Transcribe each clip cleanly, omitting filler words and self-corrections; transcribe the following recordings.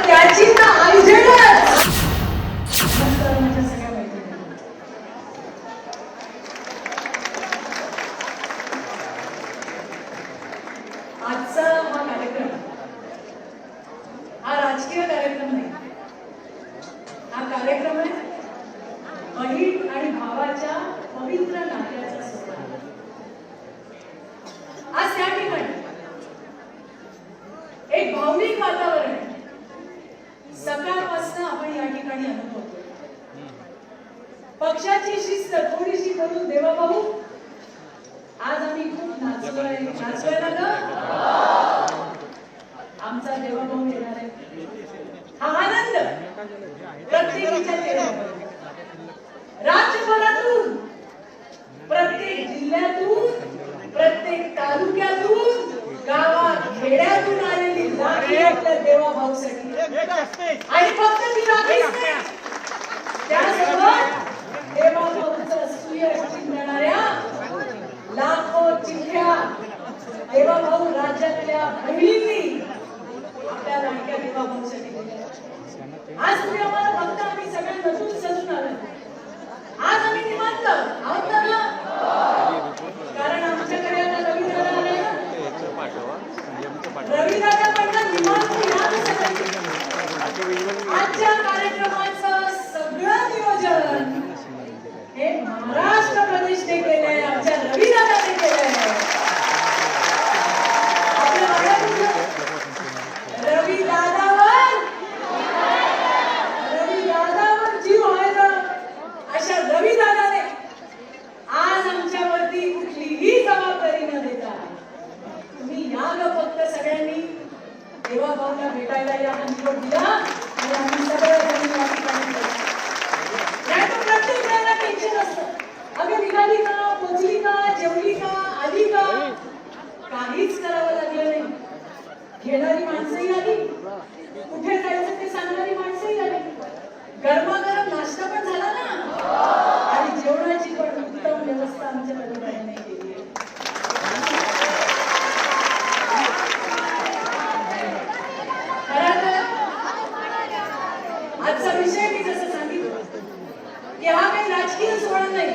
त्याची तर आयोजनच माझ्या सगळ्या मैत्रिणी आजचा हा कार्यक्रम हा राजकीय कार्यक्रम नाही, हा कार्यक्रम आहे बहीण आणि भावाच्या पवित्र नात्याचा सोहळा। आज त्या ठिकाणी एक भावनिक वातावरण आहे, सकाळपासून आपण या ठिकाणी अनुभवतो। पक्षाची शिस्त थोडीशी करून देवाभाऊ आज आम्ही खूप नाचलोय ना ग, आमचा देवाभाऊ येणार आहे, हा आनंद प्रत्येकाच्या चेहऱ्यावर, राज्यभरातून प्रत्येक जिल्ह्यातून प्रत्येक तालुक्यातून गावात खेड्यातून आलेली राखी आपल्या देवाभाऊसाठी, आणि फक्त ती राखीच नाही, त्यासोबत देवाभाऊचं सुयश चिंतणाऱ्या लाखो चिठ्ठ्या देवाभाऊ राज्यातल्या बहिणींनी आपल्या लाडक्या देवाभाऊसाठी दिल्या। आज तुम्ही आम्हाला बघता, आम्ही सगळ्या नटून सजून आलो, आज आम्ही निवांत आहोत ना, कारण आमच्याकडे आता रविदादा आले ना, रविदादा म्हणतात निवांत या आजच्या कार्यक्रमाचं सगळं नियोजन हे महाराष्ट्र प्रदेशने केलंय, आमच्या रविदादाने केलंय। रविदादावर जीव आहे ना, अशा रविदादाने आज आमच्यावरती कुठलीही जबाबदारी न देता तुम्ही या ग फक्त सगळ्यांनी देवाभाऊला भेटायला या निरोप दिला, आणि आम्ही सगळ्यांनी या ठिकाणी नाही तर प्रत्येक वेळेला टेन्शन असतं, अगं निघाली का, पोचली का, जेवली का, आली का, काहीच करावं लागलं नाही। घेणारी माणसंही आली, कुठे जायचं ते सांगणारी माणसंही आली, गरमागरम नाश्ता पण झाला ना, आणि जेवणाची पण उत्तम व्यवस्था आमच्या तरुणांनी केली आहे। आजचा विषय मी जसं सांगितलं की हा काही राजकीय सोहळा नाही,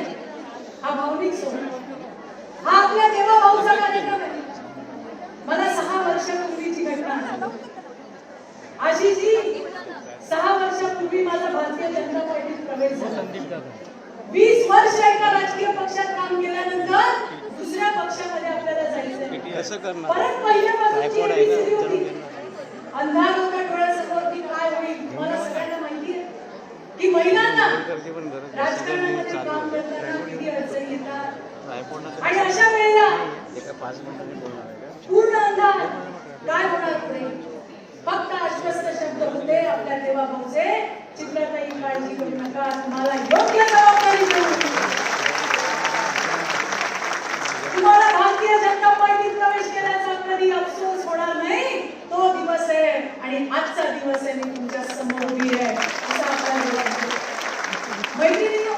हा भावनिक सोहळा, हा आपल्या देवाभाऊचा कार्यक्रम आहे। मला 6 वर्षापूर्वीची घटना, आशीषजी 6 वर्षापूर्वी माझा भारतीय जनता पार्टीत प्रवेश झाला। 20 वर्ष एका राजकीय पक्षात काम केल्यानंतर दुसऱ्या पक्षामध्ये आपल्याला जायचं, परत पहिल्यापासूनची एबीसीडी होती, अंधार होता डोळ्यासमोर की काय होईल। मला सगळ्यांना माहिती आहे की महिलांना राजकारणामध्ये काम करताना किती अडचणी येतात, आणि अशा वेळेला पूर्ण अंधार, काय होणार पुढे, फक्त आश्वस्त शब्द होते आपल्या देवाभाऊचे, चित्रताई काळजी करू नका, तुम्हाला योग्य जबाबदारी देऊ, तुम्हाला भारतीय जनता पार्टीत प्रवेश केल्याचा कधी अफसोस होणार नाही, तो दिवस आहे आणि आजचा दिवस आहे, मी तुमच्या समोर उभी आहे असं आपल्याला मैत्रिणींनो,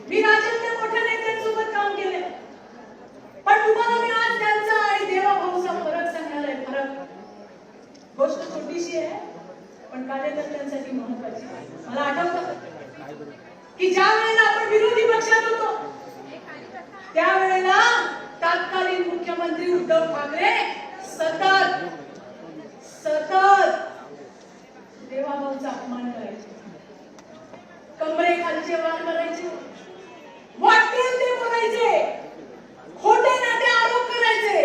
मी राज्यातल्या मोठ्या नेत्यांसोबत काम केले, पण तुम्हाला मी आज त्यांचा आणि देवाभाऊचा फरक सांगणार आहे। फरक गोष्ट छोटीशी आहे पण कार्यकर्त्यांसाठी महत्वाची आहे। मला आठवतं की ज्या वेळेला आपण विरोधी पक्षात होतो त्यावेळेला तत्कालीन मुख्यमंत्री उद्धव ठाकरे सतत देवाभाऊचा अपमान करायचे, कमरेखालचे वार करायचे, वाटेल ते बोलायचे, खोटे नाटे आरोप करायचे।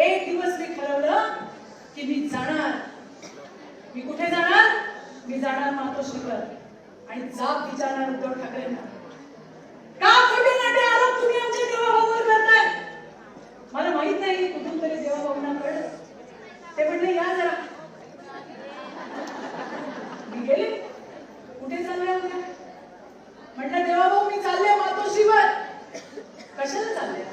एक दिवस मी ठरवलं की मी जाणार, मी कुठे जाणार, मी जाणार मातोश्रीवर आणि जाब विचारणार उद्धव ठाकरेंना, का खोटे नाटे आरोप तुम्ही आमच्या देवाभाऊवर करताय। मला माहित नाही कुठून तरी देवाभाऊंना कळलं, ते म्हणले या जरा, मी गेले, कुठे चालले होते, म्हटलं देवाभाऊ मी चालले मातोश्रीवर, कशाला चालले,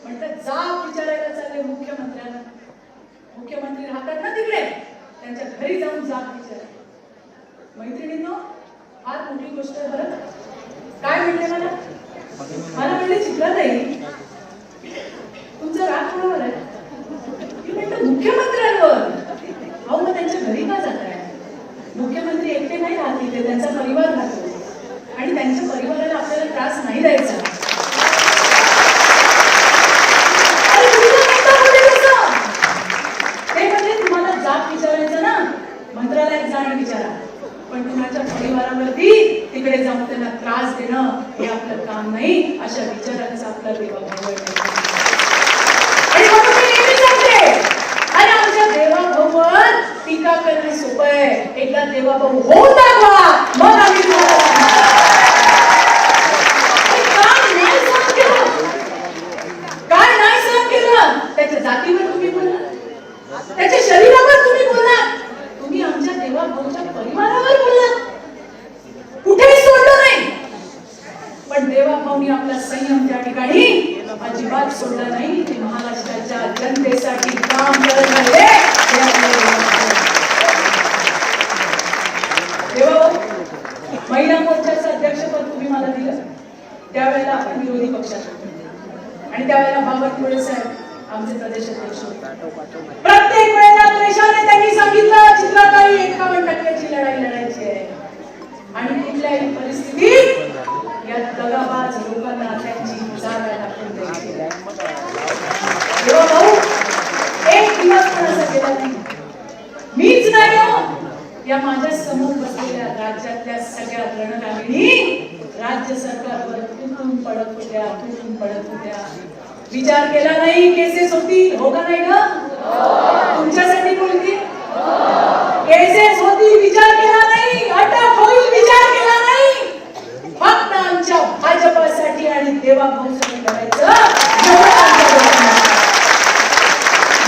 म्हटलं जाब विचारायला चालले मुख्यमंत्र्यांना, मुख्यमंत्री राहतात ना तिकडे, त्यांच्या घरी जाऊन जाब विचार। मैत्रिणींनो, फार मोठी गोष्ट आहे बरं, काय म्हणले मला म्हणले चित्राताई तुमचा राग कोणावर आहे, मुख्यमंत्र्यांवर। अहो मग मुख्यमंत्र्यांच्या घरी का जाताय? मुख्यमंत्री एकटे नाही राहत तिथे, त्यांचा परिवार राहतो आणि त्यांच्या परिवाराला आपल्याला त्रास नाही द्यायचा. ते म्हणजे तुम्हाला जाब विचारायचं ना, मंत्रालयात जाणं विचारा, पण कुणाच्या परिवारावरती तिकडे जाऊन त्यांना त्रास देणं हे आपलं काम नाही. अशा विचारांचा आपला देवाभाऊ आणि म्हणून मी नेहमी सांगते, अरे आमच्या देवाभाऊवर टीका करणे सोपं आहे, एकदा देवाभाऊ होऊन दाखवा, मग आम्ही काय नाही सहन केलं. त्याच्या जातीवर तुम्ही बोलला, त्याच्या शरीरावर तुम्ही बोलला, तुम्ही आमच्या देवाभाऊच्या परिवारावर बोलला, कुठेही सोडलं नाही. पण देवाभाऊनी आपला संयम त्या ठिकाणी अजिबात सोडला नाही. ते महाराष्ट्राच्या जनतेसाठी काम करत राहिले. देवाभाऊ, महिला मोर्चाचं अध्यक्षपद तुम्ही मला दिलं, त्यावेळेला आपण विरोधी पक्षात होतो आणि त्यावेळेला बावनकुळे साहेब आमचे प्रदेश अध्यक्ष होते. प्रत्येक वेळेला द्वेषाने त्यांनी सांगितलं चित्राताई 51% लढाई लढायची आहे आणि कुठल्याही परिस्थितीत या दगाबाज लोकांना त्यांची जागा टाकून द्यायची. देवाभाऊ, एक दिवस पण असं गेला नाही, मीच नाही हो, या माझ्या समोर बसलेल्या राज्यातल्या सगळ्या रणगामिणी राज्य सरकारवर तुटून पडत होत्या. विचार केला नाही केसेस होती, हो का नाही ग? तुमच्यासाठी बोलती, केसेस होती, विचार केला नाही, अटक होईल, विचार केला नाही. फक्त आमच्या भाजपासाठी आणि देवाभाऊसाठी लढायचं.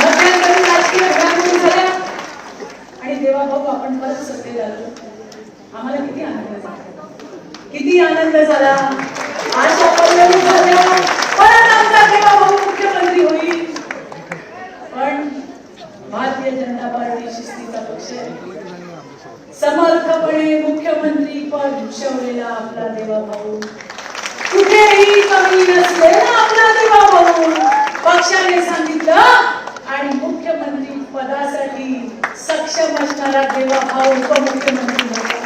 मध्यंतरी राजकीय घडामोडी झाल्या आणि देवाभाऊ आपण परत सत्तेत आलो. आम्हाला किती आनंद झाला. आशा पल्लवी झाल्या, परत आमचा देवाभाऊ मुख्यमंत्री होईल. पण भारतीय जनता पार्टी शिस्तीचा पक्ष आहे. समर्थपणे मुख्यमंत्री पद भूषवलेला आपला देवाभाऊ, कुठेही कमी नसलेला आपला देवाभाऊ, पक्षाने सांगितलं आणि मुख्यमंत्री पदासाठी सक्षम असणारा देवाभाऊ उपमुख्यमंत्री होता.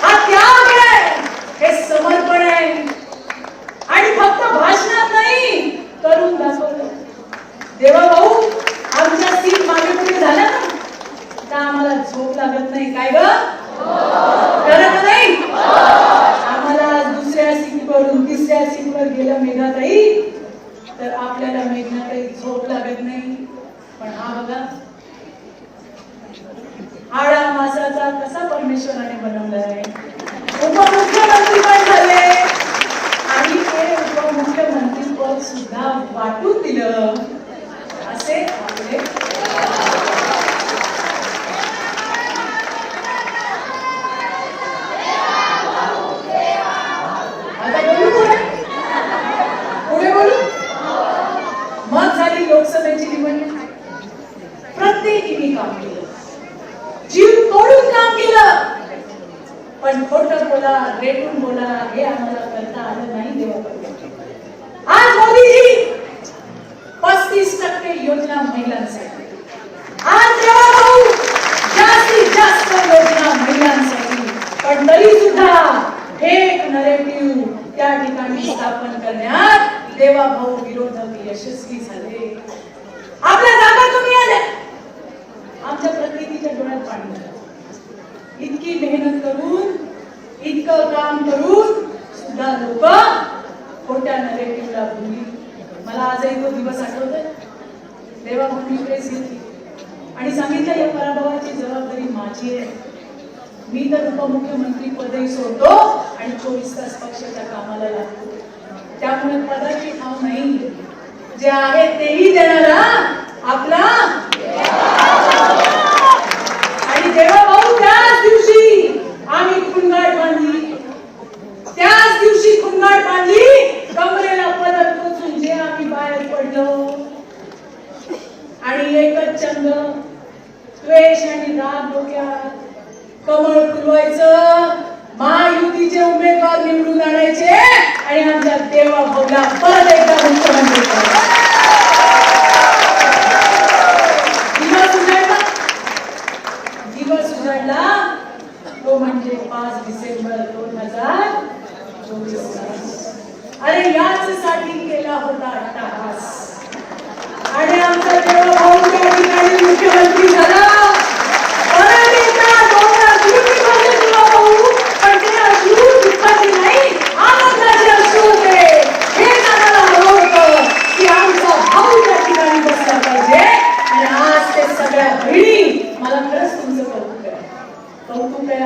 हा त्याग आहे, हे समर्पण आहे आणि फक्त भाषणात नाही, करून दाखवलं. देवाभाऊ, आमच्या सीट मागे पुढे झाला ना तर आम्हाला झोप लागत नाही. काय ग करत नाही? आम्हाला दुसऱ्या सीटवरून तिसऱ्या सीटवर गेलं मेघाताई तर आपल्याला मेघनाताई झोप लागत नाही. पण हा बघा, हाडा मासाचा कसा परमेश्वराने बनवलाय. उपमुख्यमंत्री पण झाले आणि ते उपमुख्यमंत्री पद सुद्धा वाटून दिलं. असे आपले आता बोलू पुढे बोलू. मग झाली लोकसभेची निवडणूक. प्रत्येकीने काम केलं, जीव तोडून काम केलं, पण खोटं बोला, रेटून बोला हे आम्हाला करता आलं नाही. देवाभाऊ, आज मोदीजी 35% योजना महिलांसाठी, आज देवाभाऊ जास्तीत जास्त योजना महिलांसाठी. पण तरी सुद्धा एक नरेटिव्ह त्या ठिकाणी स्थापन करण्यात देवाभाऊ विरोधक यशस्वी झाले. आपल्या जागा तुम्ही आल्या, आमच्या प्रत्येकीच्या डोळ्यात पाणी आलं. इतकी मेहनत करून, इतकं काम करून सुद्धा लोक खोट्या नरेटिव्हला भुलली. मला आजही तो दिवस आठवतोय. देवाभाऊंनी प्रेस घेतली आणि सांगितलं या पराभवाची जबाबदारी माझी आहे. मी तर उपमुख्यमंत्री पदही सोडतो आणि 24 तास पक्षाच्या कामाला लागतो. त्यामुळे पदाची ठाव नाही, जे आहे तेही देणारा आपला आणि देवाभाऊ. त्याच दिवशी आम्ही खुणगाट बांधली, त्याच दिवशी खुणगाट बांधली, कमरेला पदर टोचून जे आम्ही बाहेर पडलो आणि एकच चंद द्वेष आणि राग डोक्यात, कमळ फुलवायचं, महायुतीचे उमेदवार निवडून आणायचे आणि आमच्या देवाभाऊला परत एकदा मुख्यमंत्री करायचं. तो म्हणजे 5 डिसेंबर 2024. अरे याच साठी केला होता अट्टहास आणि आमचा देवा भाऊ त्या ठिकाणी मुख्यमंत्री झाला.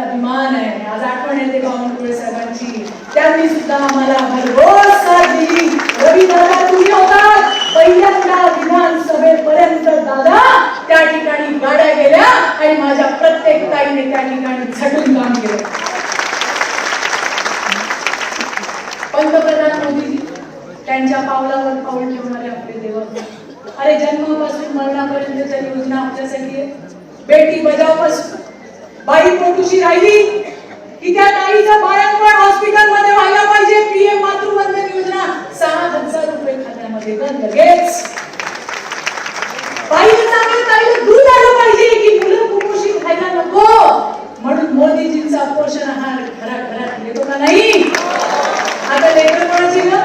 अभिमान आहे. आज आठवण येते बावनकुळे साहेबांची. त्यांनी सुद्धा आम्हाला भरघोस साथ दिली. रवी दादा तुम्ही होतात पहिल्यांदा विधानसभेपर्यंत दादा त्या ठिकाणी गाड्या गेल्या आणि माझ्या प्रत्येक ताईने त्या ठिकाणी झटून काम केलं. पंतप्रधान मोदी त्यांच्या पावलावर पाऊल ठेवणारे आपले देव. अरे जन्मापासून मरणापर्यंतच्या योजना आपल्यासाठी आहे. बेटी बचाव पासून बाई पोटूशी राहिली की त्या ताईचा बाळंतपण हॉस्पिटलमध्ये व्हायला पाहिजे. पीएम मातृवंदन योजना 6,000 रुपये खात्यामध्ये लगेच. बाईला चांगलं ताईला दूध आलं पाहिजे की मुलं कुपोषित व्हायला नको म्हणून मोदीजींचा पोषण आहार घराघरात येतो का नाही. आता लेकर कोणाची ना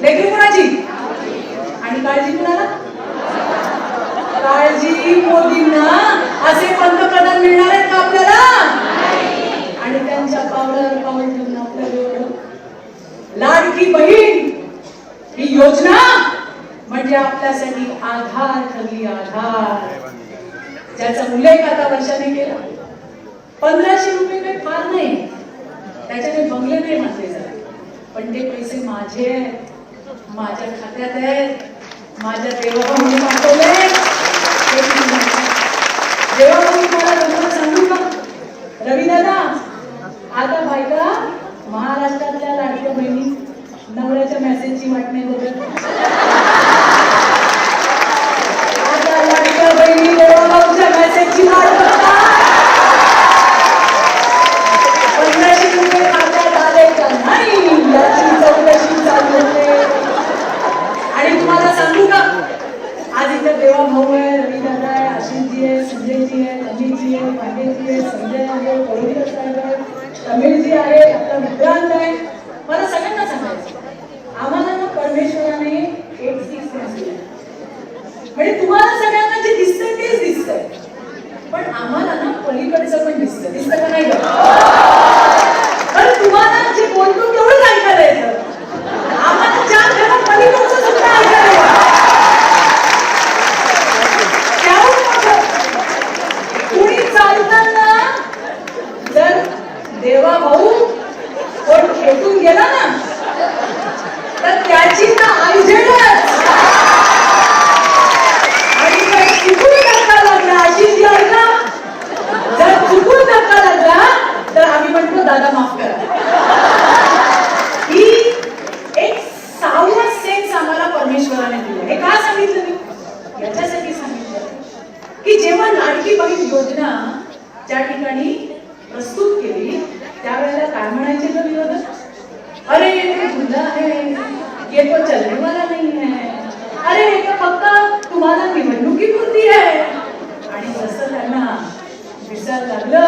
लेकर कोणाची आणि काळजी कुणाला. काळजी मोदींना. असे पंतप्रधान मिळणार आहेत का आपल्याला. आणि त्यांच्या पावलावर पाऊल ठेवून आपल्याला लाडकी बहीण ही योजना म्हणजे आपल्यासाठी आधार ठरली. आधार ज्याचा उल्लेख आता वर्षाने केला. 1500 रुपये काही फार नाही. त्याच्याने बंगले नाही म्हटले जाते पण ते पैसे माझे आहेत, माझ्या खात्यात आहेत, माझ्या देवाभाऊने पाठवले. देवाभाऊ तुम्हाला सांगू का रवी दादा. आता बायका महाराष्ट्रातल्या लाडक्या बहिणी नवऱ्याच्या मेसेजची वाट नाही बघत. आता लाडक्या बहिणी देवाभाऊच्या मेसेजची वाट बघतात. 1500 रुपये खात्यात आले का नाही याची चौकशी चालू होते. आणि तुम्हाला सांगू का आज इथं देवा भाऊ आहे, रवी दादा आहे, आशिषजी आहे, संजयजी आहे, अमितजी आहे, पांडेजी आहे, संजय आहे, कौरिकर साहेब आहे, तमिळजी आहे, आता विक्रांत आहे. मला सगळ्यांना सांगायचं आम्हाला ना परमेश्वराने एक सिक्स सेन्स दिला. म्हणजे तुम्हाला सगळ्यांना जे दिसतंय तेच दिसतंय पण आम्हाला ना पलीकडचं पण दिसतं. दिसतं का नाही पण तुम्हाला जे बोलतो तेवढंच ऐकायला येतं. आम्हाला 4 घरात पलीकडचं सुद्धा ऐकायला येतं. कुणी चालताना जर देवा भाऊ कोण खेटून गेला ना तर त्याची ना आयुष्यच. आणि जर चुकून धक्का लागला अशी ऐका जर चुकून धक्का लागला तर आम्ही म्हणतो दादा माफ करा. ही एक 6वा सेन्स आम्हाला परमेश्वराने दिला. हे का सांगितलं मी याच्यासाठी सांगितलं की जेव्हा लाडकी बहीण योजना त्या ठिकाणी प्रस्तुत केली त्यावेळेला काय म्हणायचे ना विरोधक. अरे ये गुंडा है, ये तो चलने वाला नहीं है, अरे हे तर फक्त तुम्हाला निवडणुकीपुरती आहे. आणि जसं त्यांना दिसायला लागलं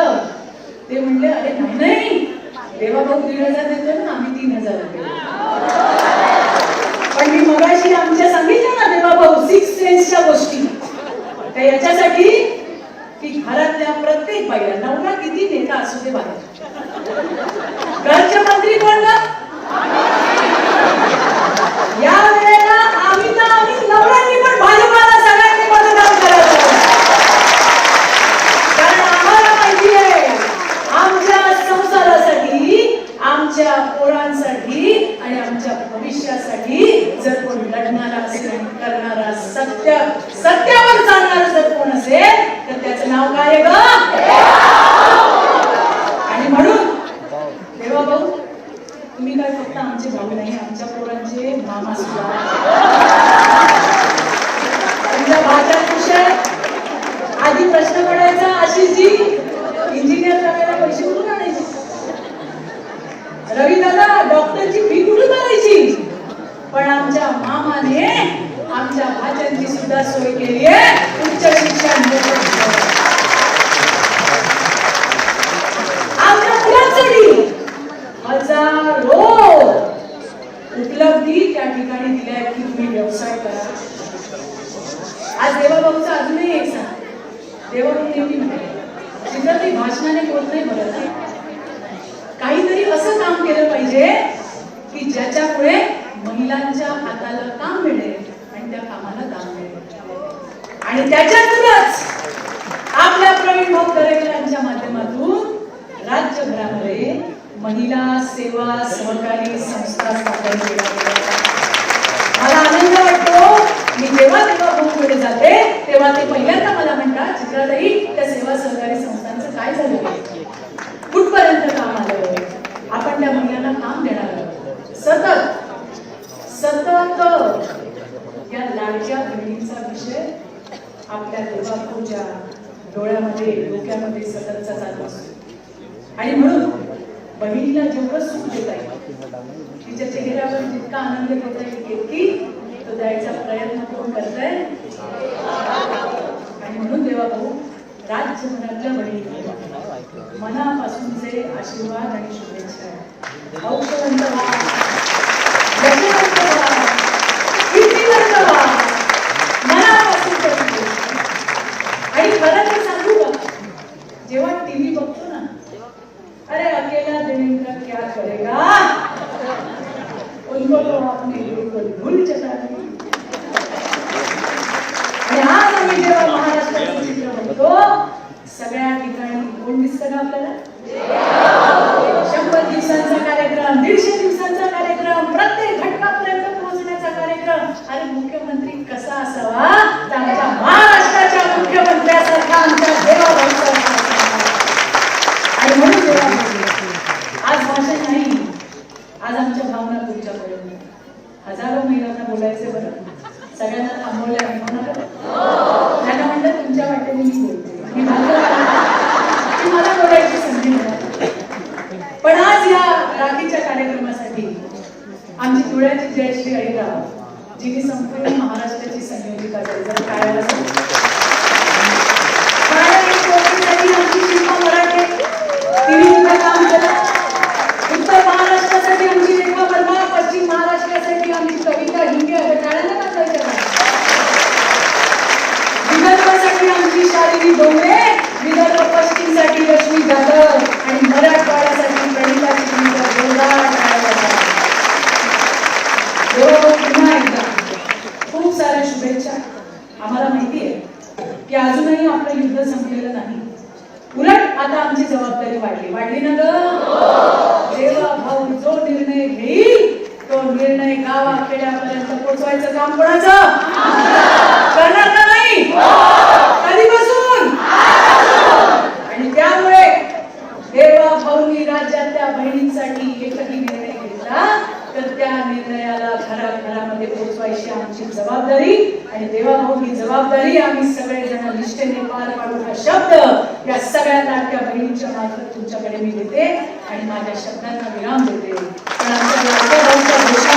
ते म्हणले अरे नाही देवा भाऊ 1,500 देतो ना आम्ही 3,000 रुपये. पण मी मगाशी आमच्या सांगितलं ना देवा भाऊ 6 सेन्सच्या गोष्टी त्या याच्यासाठी की घरातल्या प्रत्येक बाईला नवरा किती नेता असू दे बाहेर घरचे मंत्री कोण ना या वेळेला आम्ही नवऱ्यांनी पण भाजपाला सगळ्यांनी मतदान करायचं. कारण आम्हाला माहिती आहे आमच्या संसारासाठी, आमच्या पोरांसाठी आणि आमच्या भविष्यासाठी जर कोण लढणारा असेल करणारा सत्यावर चालणारा जर कोण असेल तर त्याचं नाव काय आहे ग. आणि म्हणून देवा भाऊ तुम्ही काय फक्त आमचे भाऊ नाही आमच्या पोरांचे मामा सुद्धा. तुमच्या भाज्या खुश आहेत. आधी प्रश्न पडायचा आशिषजी इंजिनियर करायला पैसे कुठून आणायचे. रवी दादा डॉक्टरची फी कुठून भरायची. पण आमच्या मामाने आमच्या भाज्यांची सुद्धा सोय केली आहे. उच्च शिक्षण मी म्हणते, चित्रताई भाषणाने होत नाही बरं. काहीतरी असं काम केलं पाहिजे की ज्याच्यामुळे महिलांच्या हाताला काम मिळेल आणि त्या कामाला दाम मिळेल. आणि त्याच्यातूनच आपल्या प्रवीण भाऊ दरेकरांच्या माध्यमातून राज्यभरामध्ये महिला सेवा सहकारी संस्था स्थापन केल्या गेल्या. मला आनंद वाटतो, मी जेव्हा भाऊकडे जाते तेव्हा ते पहिल्यांदा मला म्हणतात, चित्राताई त्या सेवा सहकारी संस्थांचं काय झालं, कुठपर्यंत काम आलं, आपण त्या महिलांना काम देणार आहोत. सतत सतत या लाडक्या बहिणीचा विषय आपल्या देवाभाऊच्या डोळ्यामध्ये डोक्यामध्ये सततचा चालू असतो. आणि म्हणून बहिणीला जेवढं सुख देता येईल, तिच्या चेहऱ्यावर जितका आनंद घेता येईल तितकी तो द्यायचा प्रयत्न कोण करताय. आणि म्हणून देवाभाऊ राज्यभरातल्या बहिणीला मनापासूनचे आशीर्वाद आणि शुभेच्छा. औषधंत व्हा, यशवंत व्हा, कीर्तिवंत व्हा, मनापासून करतो. आणि खरं तर सांगू का, जेव्हा टीव्ही बघतो ना, अरे अकेला देवेंद्र क्या करेगा, उनको तो आपने बिल्कुल भूल चला. आणि आज आम्ही जेव्हा महाराष्ट्राचं चित्र बघतो, सगळ्या ठिकाणी कोण दिसतं का आपल्याला? 100 दिवसांचा कार्यक्रम, 150 दिवसांचा कार्यक्रम, प्रत्येक घटकापर्यंत पोहोचण्याचा कार्यक्रम. अरे मुख्यमंत्री कसा असावा, तर आमच्या महाराष्ट्राच्या मुख्यमंत्र्यासारखा आमच्या देवाभाऊचा. आणि म्हणून देवाभाऊ आज भाषण नाही, आज आमच्या भावना तुमच्यापर्यंत. हजारो महिलांना बोलायचे बरं, सगळ्यांना थांबवले आम्ही म्हणा. त्यांना म्हणलं तुमच्या वाटेने मी बोलते, मला बोलायची संधी मिळाली. पण आज या राखीच्या कार्यक्रमासाठी आमची धुळ्याची जयश्री अहिराव, जिने संपूर्ण महाराष्ट्राची संयोजिका केली. जर काय आमची शिल्पा मराठे, तिने काम केलं. उत्तर महाराष्ट्रासाठी आमची रेखा वर्मा, पश्चिम महाराष्ट्रासाठी आमची कविता हिंगे. टाळ्यांना का करायचं, विदर्भासाठी आमची शालिनी डोंगरे, विदर्भ पश्चिमसाठी लक्ष्मी जाधव आणि मराठवाड्यासाठी प्रणिता चिखलीकर. जोरदार टाळ्या. पुन्हा एकदा खूप साऱ्या शुभेच्छा. आम्हाला माहिती आहे की अजूनही आपलं युद्ध संपलेलं नाही, उलट आता आमची जबाबदारी वाढली ना ग. देवाभाऊ जो निर्णय घेईल तो निर्णय गावाखेड्यापर्यंत पोहोचवायचं काम कोणाचं करणार का नाही, कधीपासून. आणि त्यामुळे देवाभाऊंनी राज्यातल्या बहिणींसाठी एकही निर्णय घेतला तर त्या निर्णयाला घराघरामध्ये पोहोचवायची आमची जबाबदारी. आणि देवाभाऊ ही जबाबदारी आम्ही सगळेजण निष्ठेने पार पाडू. हा शब्द या सगळ्या लाडक्या बहिणींच्या मार्फत तुमच्याकडे मी देते आणि माझ्या शब्दांना विराम देते. पण आमच्या लाडक्या भाऊच्या घोषणा